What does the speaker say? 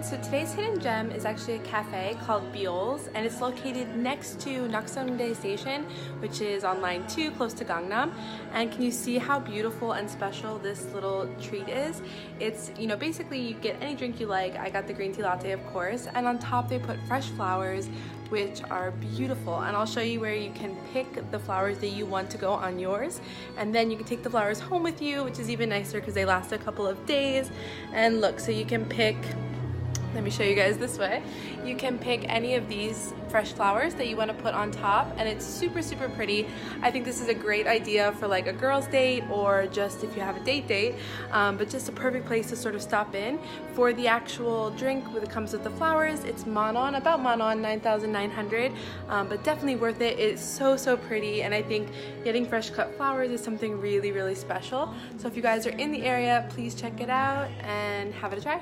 So today's hidden gem is actually a cafe called Beols, and it's located next to Nakseongdae Station, which is on line 2 close to Gangnam. And can you see how beautiful and special this little treat is? It's, you know, basically you get any drink you like. I got the green tea latte, of course, and on top they put fresh flowers, which are beautiful. And I'll show you where you can pick the flowers that you want to go on yours, and then you can take the flowers home with you, which is even nicer because they last a couple of days. And look, so you can pick, let me show you guys this way. You can pick any of these fresh flowers that you want to put on top, and it's super pretty. I think this is a great idea for like a girls date, or just if you have a date, but just a perfect place to sort of stop in. For the actual drink that comes with the flowers, it's Manon, about Manon, 9,900, but definitely worth it. It's so pretty, and I think getting fresh cut flowers is something really special. So if you guys are in the area, please check it out and have it a try.